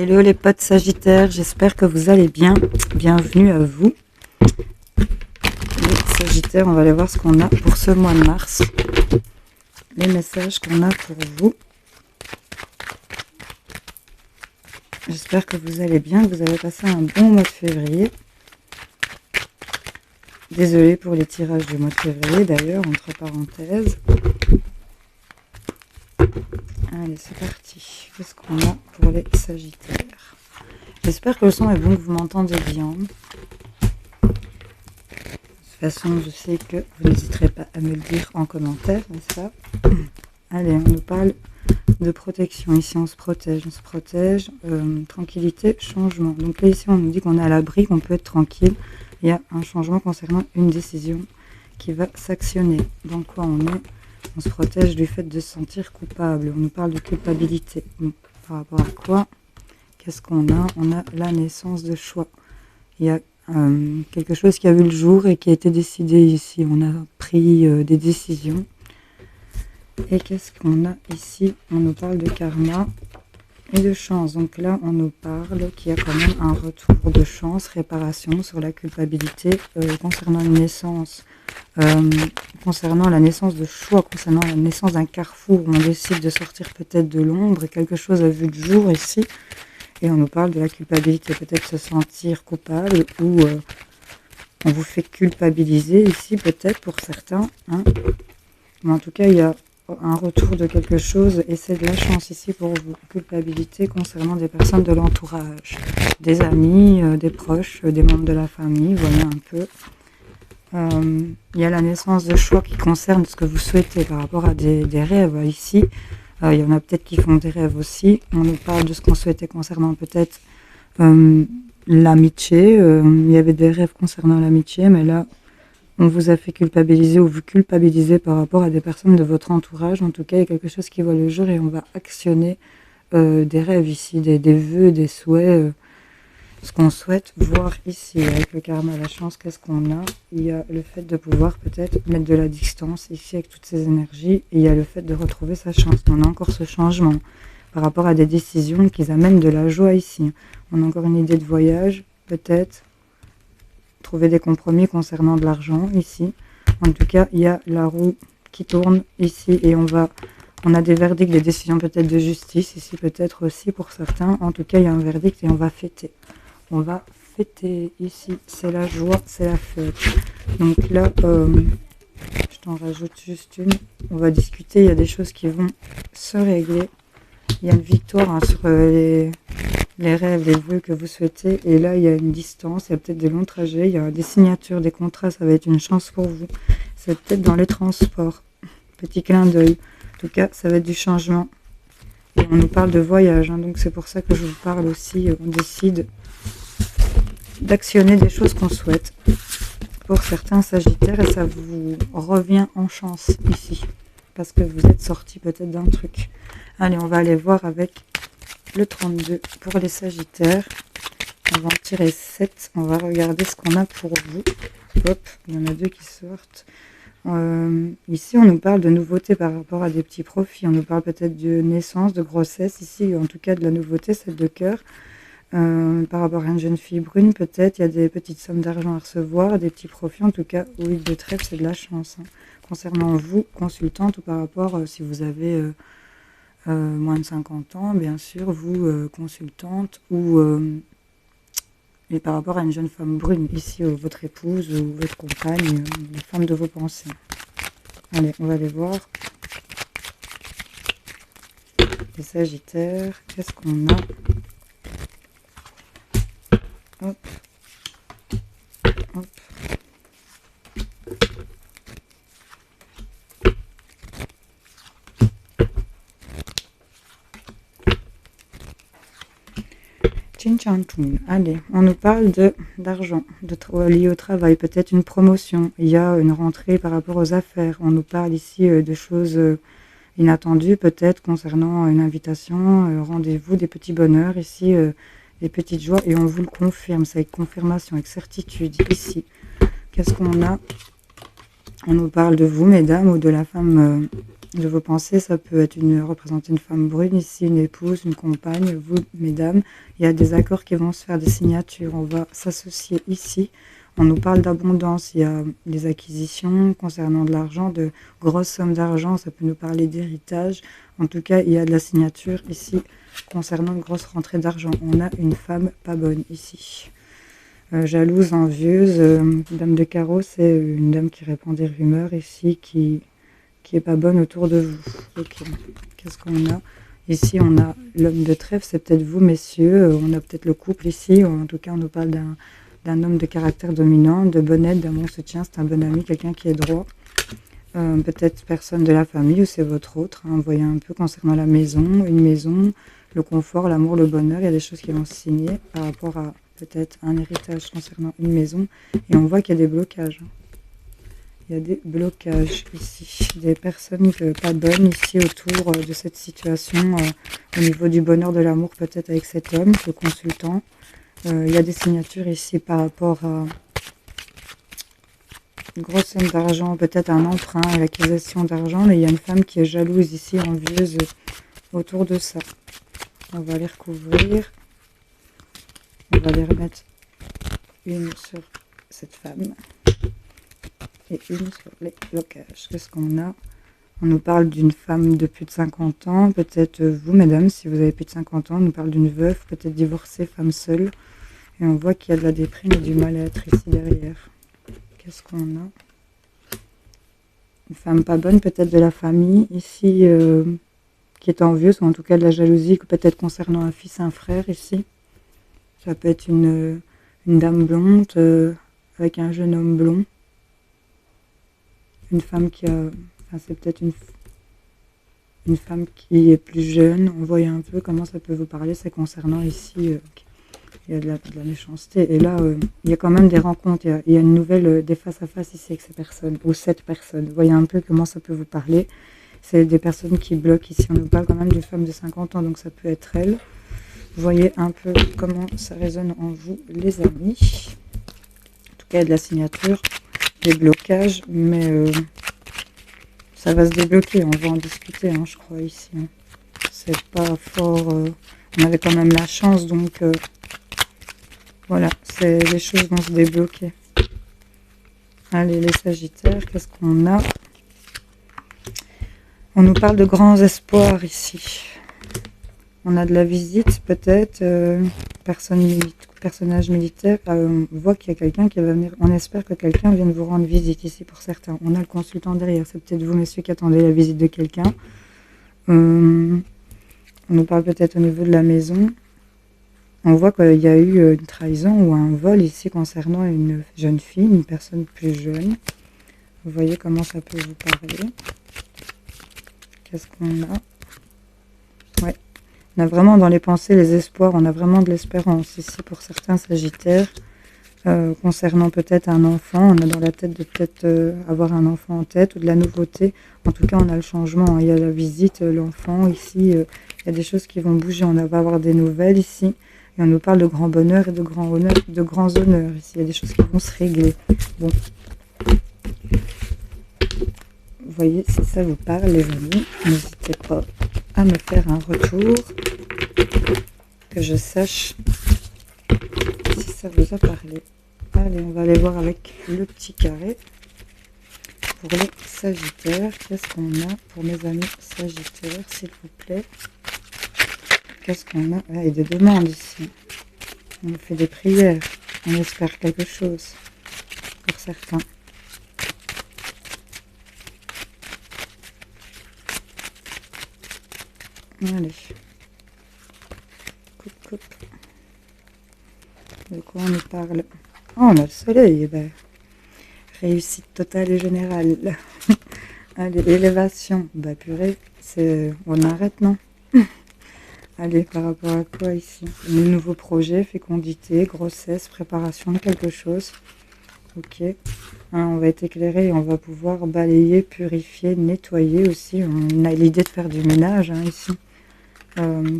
Hello les potes Sagittaires, j'espère que vous allez bien. Bienvenue à vous. Les Sagittaires, on va aller voir ce qu'on a pour ce mois de mars. Les messages qu'on a pour vous. J'espère que vous allez bien, que vous avez passé un bon mois de février. Désolée pour les tirages du mois de février d'ailleurs, entre parenthèses. Allez, c'est parti. Qu'est-ce qu'on a pour les Sagittaires? J'espère que le son est bon, que vous m'entendez bien. De toute façon, je sais que vous n'hésiterez pas à me le dire en commentaire, n'est-ce pas? Allez, on nous parle de protection. Ici, on se protège. Tranquillité, changement. Donc là, ici, on nous dit qu'on est à l'abri, qu'on peut être tranquille. Il y a un changement concernant une décision qui va s'actionner. Dans quoi on est? On se protège du fait de se sentir coupable. On nous parle de culpabilité. Bon, par rapport à quoi? Qu'est-ce qu'on a? On a la naissance de choix. Il y a quelque chose qui a vu le jour et qui a été décidé ici. On a pris des décisions. Et qu'est-ce qu'on a ici? On nous parle de karma et de chance. Donc là, on nous parle qu'il y a quand même un retour de chance, réparation sur la culpabilité concernant une naissance. Concernant la naissance de choix, concernant la naissance d'un carrefour où on décide de sortir peut-être de l'ombre et quelque chose a vu le jour ici. Et on nous parle de la culpabilité, peut-être se sentir coupable ou on vous fait culpabiliser ici peut-être pour certains. Hein. Mais en tout cas, il y a un retour de quelque chose et c'est de la chance ici pour vous. Culpabilité concernant des personnes de l'entourage, des amis, des proches, des membres de la famille, voilà un peu. Il y a la naissance de choix qui concerne ce que vous souhaitez par rapport à des rêves ici. Il y en a peut-être qui font des rêves aussi. On nous parle de ce qu'on souhaitait concernant peut-être l'amitié. Il y avait des rêves concernant l'amitié, mais là, on vous a fait culpabiliser ou vous culpabilisez par rapport à des personnes de votre entourage. En tout cas, il y a quelque chose qui voit le jour et on va actionner des rêves ici, des vœux, des souhaits. Ce qu'on souhaite voir ici avec le karma, la chance, qu'est-ce qu'on a? Il y a le fait de pouvoir peut-être mettre de la distance ici avec toutes ces énergies. Et il y a le fait de retrouver sa chance. On a encore ce changement par rapport à des décisions qui amènent de la joie ici. On a encore une idée de voyage, peut-être. Trouver des compromis concernant de l'argent ici. En tout cas, il y a la roue qui tourne ici et on a des verdicts, des décisions peut-être de justice ici, peut-être aussi pour certains. En tout cas, il y a un verdict et on va fêter. On va fêter ici, c'est la joie, c'est la fête. Donc là, je t'en rajoute juste une. On va discuter, il y a des choses qui vont se régler. Il y a une victoire hein, sur les rêves, les vœux que vous souhaitez. Et là, il y a une distance, il y a peut-être des longs trajets, il y a des signatures, des contrats, ça va être une chance pour vous. C'est peut-être dans les transports. Petit clin d'œil. En tout cas, ça va être du changement. Et on nous parle de voyage, hein, donc c'est pour ça que je vous parle aussi. On décide d'actionner des choses qu'on souhaite pour certains Sagittaires et ça vous revient en chance ici parce que vous êtes sorti peut-être d'un truc. Allez, on va aller voir avec le 32 pour les Sagittaires. On va en tirer 7. On va regarder ce qu'on a pour vous. Hop, il y en a deux qui sortent. Ici, on nous parle de nouveautés par rapport à des petits profits. On nous parle peut-être de naissance, de grossesse. Ici, en tout cas, de la nouveauté, celle de cœur. Par rapport à une jeune fille brune, peut-être, il y a des petites sommes d'argent à recevoir, des petits profits. En tout cas, oui, de trèfle, c'est de la chance. Hein. Concernant vous, consultante, ou par rapport, si vous avez moins de 50 ans, bien sûr, vous, consultante, ou et par rapport à une jeune femme brune, ici, votre épouse ou votre compagne, les femmes de vos pensées. Allez, on va aller voir. Les Sagittaires, qu'est-ce qu'on a? Hop. Hop. Chin-chan-choun. Allez, on nous parle d'argent, lié au travail, peut-être une promotion. Il y a une rentrée par rapport aux affaires. On nous parle ici de choses inattendues, peut-être concernant une invitation, rendez-vous, des petits bonheurs ici. Des petites joies et on vous le confirme, c'est avec confirmation, avec certitude ici. Qu'est-ce qu'on a? On nous parle de vous, mesdames, ou de la femme de vos pensées. Ça peut être représenter une femme brune ici, une épouse, une compagne, vous, mesdames. Il y a des accords qui vont se faire, des signatures. On va s'associer ici. On nous parle d'abondance. Il y a des acquisitions concernant de l'argent, de grosses sommes d'argent. Ça peut nous parler d'héritage. En tout cas, il y a de la signature ici concernant une grosse rentrée d'argent. On a une femme pas bonne ici. Jalouse, envieuse, dame de carreau, c'est une dame qui répand des rumeurs ici, qui est pas bonne autour de vous. Ok, qu'est-ce qu'on a? Ici, on a l'homme de trèfle, c'est peut-être vous, messieurs. On a peut-être le couple ici. En tout cas, on nous parle d'un homme de caractère dominant, de bonne aide, d'un bon soutien. C'est un bon ami, quelqu'un qui est droit. Peut-être personne de la famille ou c'est votre autre. Hein. On voyait un peu concernant la maison, une maison, le confort, l'amour, le bonheur. Il y a des choses qui vont se signer par rapport à peut-être un héritage concernant une maison. Et on voit qu'il y a des blocages. Il y a des blocages ici. Des personnes pas bonnes ici autour de cette situation. Au niveau du bonheur, de l'amour peut-être avec cet homme, ce consultant. Il y a des signatures ici par rapport à une grosse somme d'argent, peut-être un emprunt, l'acquisition d'argent. Mais il y a une femme qui est jalouse ici, envieuse autour de ça. On va les recouvrir. On va les remettre une sur cette femme et une sur les blocages. Qu'est-ce qu'on a? On nous parle d'une femme de plus de 50 ans, peut-être vous, mesdames, si vous avez plus de 50 ans. On nous parle d'une veuve, peut-être divorcée, femme seule. Et on voit qu'il y a de la déprime et du mal-être ici derrière. Qu'est-ce qu'on a? Une femme pas bonne, peut-être de la famille, ici, qui est envieuse, ou en tout cas de la jalousie, peut-être concernant un fils, un frère, ici. Ça peut être une dame blonde avec un jeune homme blond. Une femme qui a... Enfin, c'est peut-être une femme qui est plus jeune. On voit un peu comment ça peut vous parler. C'est concernant ici... il y a de la méchanceté. Et là, il y a quand même des rencontres. Il y a une nouvelle, des face-à-face ici avec ces personnes, ou cette personne. Vous voyez un peu comment ça peut vous parler. C'est des personnes qui bloquent ici. On nous parle quand même d'une femme de 50 ans, donc ça peut être elle. Vous voyez un peu comment ça résonne en vous, les amis. En tout cas, il y a de la signature, des blocages, mais ça va se débloquer. On va en discuter, hein, je crois, ici. Hein. C'est pas fort... on avait quand même la chance, donc... voilà, les choses vont se débloquer. Allez, les Sagittaires, qu'est-ce qu'on a? On nous parle de grands espoirs ici. On a de la visite, peut-être, personnage militaire. On voit qu'il y a quelqu'un qui va venir. On espère que quelqu'un vienne vous rendre visite ici pour certains. On a le consultant derrière. C'est peut-être vous, messieurs, qui attendez la visite de quelqu'un. On nous parle peut-être au niveau de la maison. On voit qu'il y a eu une trahison ou un vol ici concernant une jeune fille, une personne plus jeune. Vous voyez comment ça peut vous parler. Qu'est-ce qu'on a? Ouais. On a vraiment dans les pensées les espoirs, on a vraiment de l'espérance ici pour certains Sagittaires. Concernant peut-être un enfant, on a dans la tête de peut-être avoir un enfant en tête ou de la nouveauté. En tout cas, on a le changement. Hein. Il y a la visite, l'enfant ici. Il y a des choses qui vont bouger. On va avoir des nouvelles ici. Et on nous parle de grand bonheur et de grands honneurs ici. Il y a des choses qui vont se régler. Bon. Vous voyez, si ça vous parle, les amis, n'hésitez pas à me faire un retour. Que je sache si ça vous a parlé. Allez, on va aller voir avec le petit carré. Pour les Sagittaires, qu'est-ce qu'on a pour mes amis Sagittaires, s'il vous plaît? Qu'est-ce qu'on a? Ah, il y a des demandes ici. On fait des prières. On espère quelque chose. Pour certains. Allez. Coupe. De quoi on nous parle? Oh, on a le soleil. Ben, réussite totale et générale. Allez, élévation. Bah purée, on arrête, non? Allez, par rapport à quoi ici? Le nouveau projet, fécondité, grossesse, préparation de quelque chose. Ok. Hein, on va être éclairé et on va pouvoir balayer, purifier, nettoyer aussi. On a l'idée de faire du ménage hein, ici.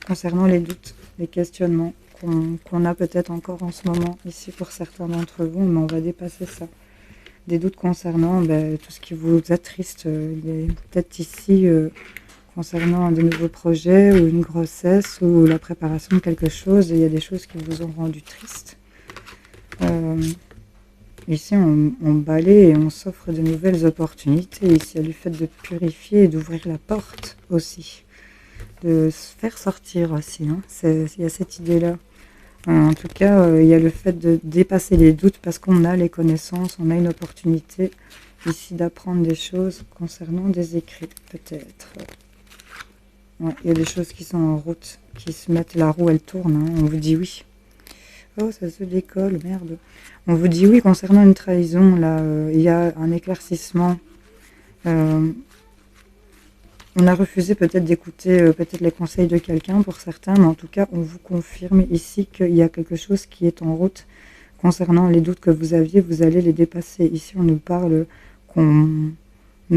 Concernant les doutes, les questionnements qu'on a peut-être encore en ce moment ici pour certains d'entre vous, mais on va dépasser ça. des doutes concernant tout ce qui vous attriste. Peut-être ici, concernant de nouveaux projets ou une grossesse ou la préparation de quelque chose. Il y a des choses qui vous ont rendu triste. Ici, on balaye et on s'offre de nouvelles opportunités. Ici, il y a le fait de purifier et d'ouvrir la porte aussi. De se faire sortir aussi. Hein. Il y a cette idée-là. En tout cas, il y a le fait de dépasser les doutes parce qu'on a les connaissances, on a une opportunité ici d'apprendre des choses concernant des écrits, peut-être. Ouais, il y a des choses qui sont en route, qui se mettent, la roue elle tourne, hein, on vous dit oui. Oh, ça se décolle, merde. On vous dit oui concernant une trahison, là, il y a un éclaircissement. On a refusé peut-être d'écouter peut-être les conseils de quelqu'un pour certains, mais en tout cas, on vous confirme ici qu'il y a quelque chose qui est en route concernant les doutes que vous aviez, vous allez les dépasser. Ici, on nous parle qu'on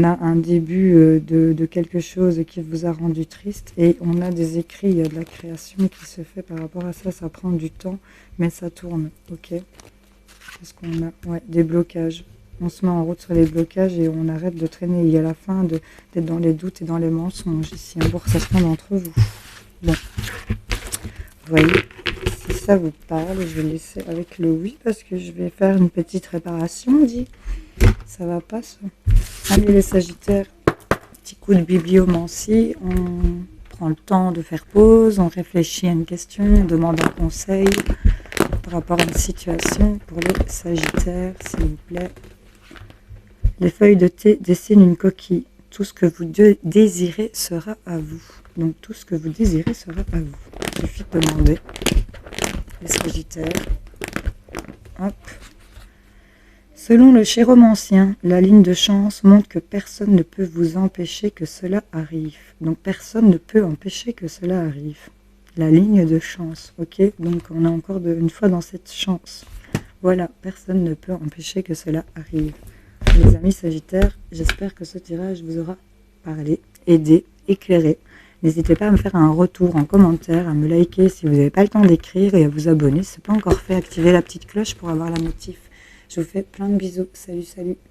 a un début de quelque chose qui vous a rendu triste et on a des écrits, il y a de la création qui se fait par rapport à ça, ça prend du temps, mais ça tourne, ok. Qu'est-ce qu'on a? Ouais, des blocages. On se met en route sur les blocages et on arrête de traîner. Il y a la fin d'être dans les doutes et dans les mensonges. Ici, un boursassement d'entre vous. Bon. Vous voyez, si ça vous parle, je vais laisser avec le oui parce que je vais faire une petite réparation, dit. Ça va pas, ça. Allez, les Sagittaires, petit coup de bibliomancie. On prend le temps de faire pause, on réfléchit à une question, on demande un conseil par rapport à une situation pour les Sagittaires, s'il vous plaît. Les feuilles de thé dessinent une coquille. Tout ce que vous désirez sera à vous. Donc tout ce que vous désirez sera à vous. Il suffit de demander. Les Sagittaires. Hop. Selon le chiromancien, la ligne de chance montre que personne ne peut vous empêcher que cela arrive. Donc personne ne peut empêcher que cela arrive. La ligne de chance, ok. Donc on est encore une fois dans cette chance. Voilà, personne ne peut empêcher que cela arrive. Les amis Sagittaires, j'espère que ce tirage vous aura parlé, aidé, éclairé. N'hésitez pas à me faire un retour en commentaire, à me liker si vous n'avez pas le temps d'écrire et à vous abonner si ce n'est pas encore fait. Activez la petite cloche pour avoir la notif. Je vous fais plein de bisous. Salut, salut.